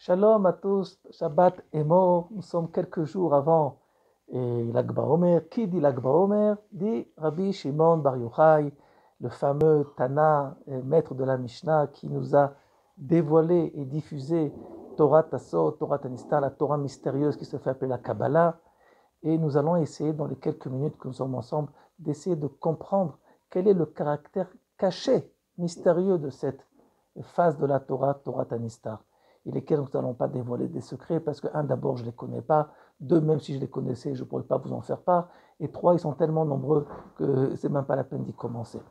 Shalom à tous, Shabbat est mort, nous sommes quelques jours avant l'Ag BaOmer. Qui dit l'Ag BaOmer? Dit Rabbi Shimon Bar Yochai, le fameux Tana, maître de la Mishnah, qui nous a dévoilé et diffusé Torah Tassot, Torah Tanistar, la Torah mystérieuse qui se fait appeler la Kabbalah. Et nous allons essayer, dans les quelques minutes que nous sommes ensemble, d'essayer de comprendre quel est le caractère caché, mystérieux de cette phase de la Torah, Torah Tanistar, et lesquels nous n'allons pas dévoiler des secrets, parce que, un, d'abord, je ne les connais pas, deux, même si je les connaissais, je ne pourrais pas vous en faire part, et trois, ils sont tellement nombreux que ce n'est même pas la peine d'y commencer.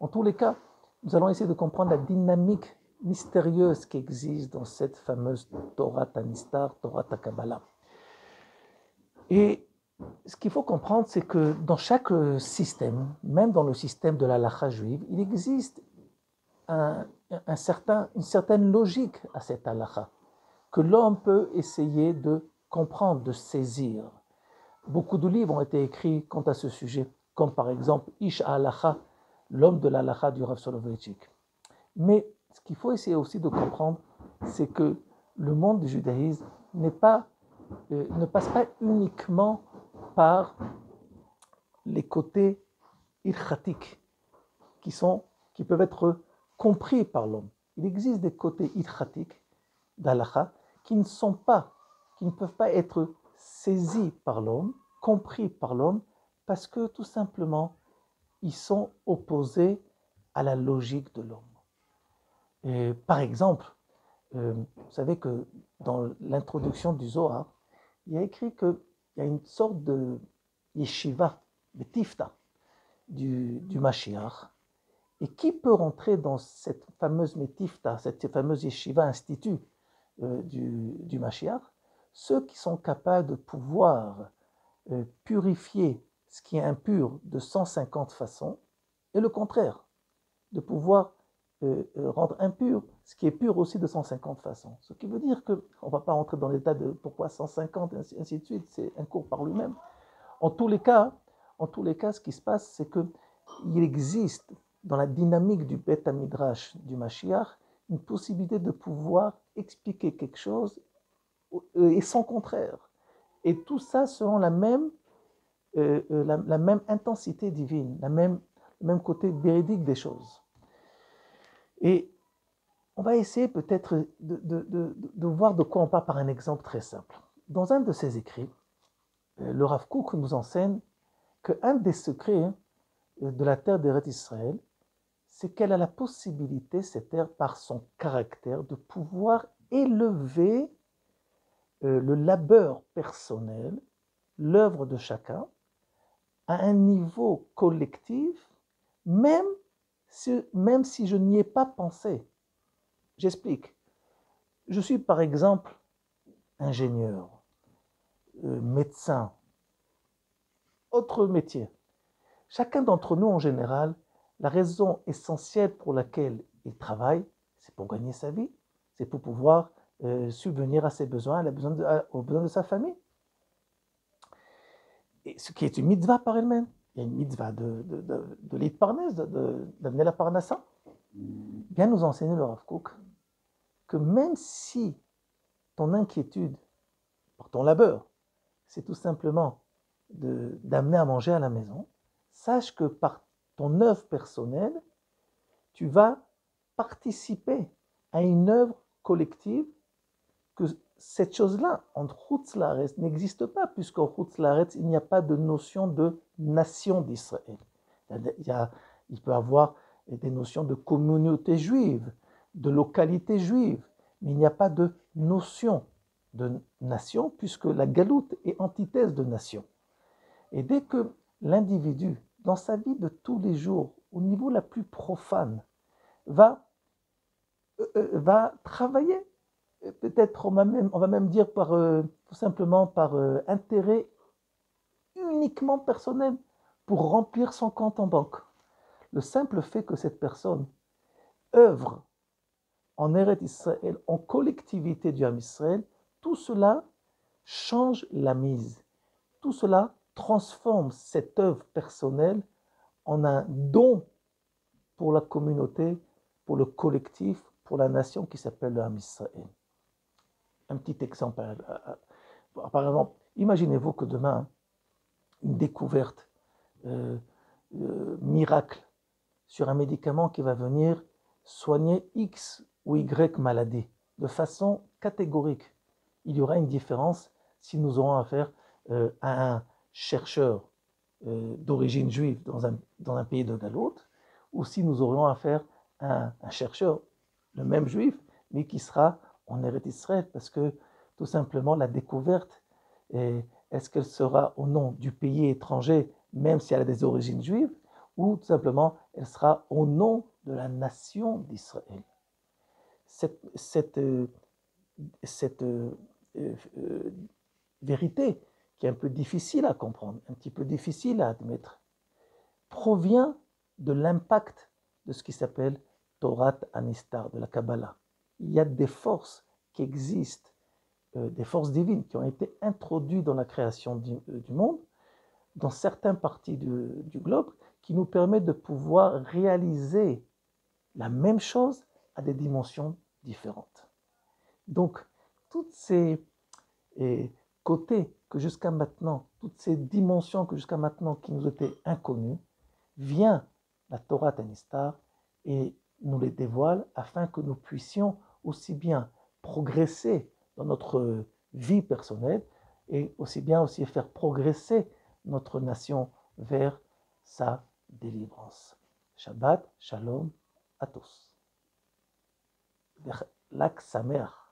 En tous les cas, nous allons essayer de comprendre la dynamique mystérieuse qui existe dans cette fameuse Torah Tanistar, Torah Takabala. Et ce qu'il faut comprendre, c'est que dans chaque système, même dans le système de la halakha juive, il existe une certaine logique à cette halakha, que l'homme peut essayer de comprendre, de saisir. Beaucoup de livres ont été écrits quant à ce sujet, comme par exemple Ish HaHalakha, l'homme de la halakha du Rav Soloveitchik. Mais ce qu'il faut essayer aussi de comprendre, c'est que le monde du judaïsme ne passe pas uniquement par les côtés ilchatiques qui peuvent être compris par l'homme. Il existe des côtés ilchatiques d'halakha qui ne peuvent pas être saisis par l'homme, compris par l'homme, parce que tout simplement, ils sont opposés à la logique de l'homme. Par exemple, vous savez que dans l'introduction du Zohar, il y a écrit qu'il y a une sorte de yeshiva, de tifta, du Mashiach. Et qui peut rentrer dans cette fameuse metifta, cette fameuse yeshiva, institut du Mashiach? Ceux qui sont capables de pouvoir purifier ce qui est impur de 150 façons, et le contraire, de pouvoir rendre impur ce qui est pur aussi de 150 façons. Ce qui veut dire qu'on ne va pas rentrer dans l'état de pourquoi 150, et ainsi de suite, c'est un cours par lui-même. En tous les cas, ce qui se passe, c'est qu'il existe dans la dynamique du Beth Midrash du Mashiach une possibilité de pouvoir expliquer quelque chose et son contraire. Et tout ça selon la même intensité divine, le même côté véridique des choses. Et on va essayer peut-être de voir de quoi on parle par un exemple très simple. Dans un de ses écrits, le Rav Kook nous enseigne qu'un des secrets de la terre d'Eretz Israël, c'est qu'elle a la possibilité, cette terre, par son caractère, de pouvoir élever le labeur personnel, l'œuvre de chacun, à un niveau collectif, même si je n'y ai pas pensé. J'explique. Je suis par exemple ingénieur, médecin, autre métier. Chacun d'entre nous, en général, la raison essentielle pour laquelle il travaille, c'est pour gagner sa vie, c'est pour pouvoir subvenir à ses besoins, aux besoins de sa famille. Et ce qui est une mitzvah par elle-même. Il y a une mitzvah de l'itparnès, d'amener la parnassa. Bien nous enseigner le Rav Kook que même si ton inquiétude, par ton labeur, c'est tout simplement d'amener à manger à la maison, sache que par ton œuvre personnelle, tu vas participer à une œuvre collective, que cette chose-là, entre Chutz Laaretz, n'existe pas, puisqu'en Chutz Laaretz, il n'y a pas de notion de nation d'Israël. Il peut y avoir des notions de communauté juive, de localité juive, mais il n'y a pas de notion de nation, puisque la galoute est antithèse de nation. Et dès que l'individu, dans sa vie de tous les jours, au niveau la plus profane, va travailler, peut-être on va même dire tout simplement par intérêt uniquement personnel, pour remplir son compte en banque. Le simple fait que cette personne œuvre en Eretz Israël, en collectivité du Ham Israël, tout cela change la mise. Tout cela transforme cette œuvre personnelle en un don pour la communauté, pour le collectif, pour la nation qui s'appelle le Ham Israël. un petit exemple. Par exemple, imaginez-vous que demain, une découverte miracle sur un médicament qui va venir soigner X ou Y maladie de façon catégorique. Il y aura une différence si nous aurons affaire à un chercheur d'origine juive dans un pays de l'autre, ou si nous aurions affaire à un chercheur, le même juif, mais qui sera en Eretz Israël, parce que tout simplement la découverte, est-ce qu'elle sera au nom du pays étranger, même si elle a des origines juives, ou tout simplement elle sera au nom de la nation d'Israël. Cette vérité qui est un peu difficile à comprendre, un petit peu difficile à admettre, provient de l'impact de ce qui s'appelle Torah Anistar, de la Kabbalah. Il y a des forces qui existent, des forces divines qui ont été introduites dans la création du monde, dans certaines parties du globe, qui nous permettent de pouvoir réaliser la même chose à des dimensions différentes. Donc, toutes ces côtés que jusqu'à maintenant, toutes ces dimensions que jusqu'à maintenant qui nous étaient inconnues, vient la Torah Tanistar et nous les dévoile afin que nous puissions aussi bien progresser dans notre vie personnelle et aussi bien aussi faire progresser notre nation vers sa délivrance. Shabbat, Shalom à tous. Lag Sameach.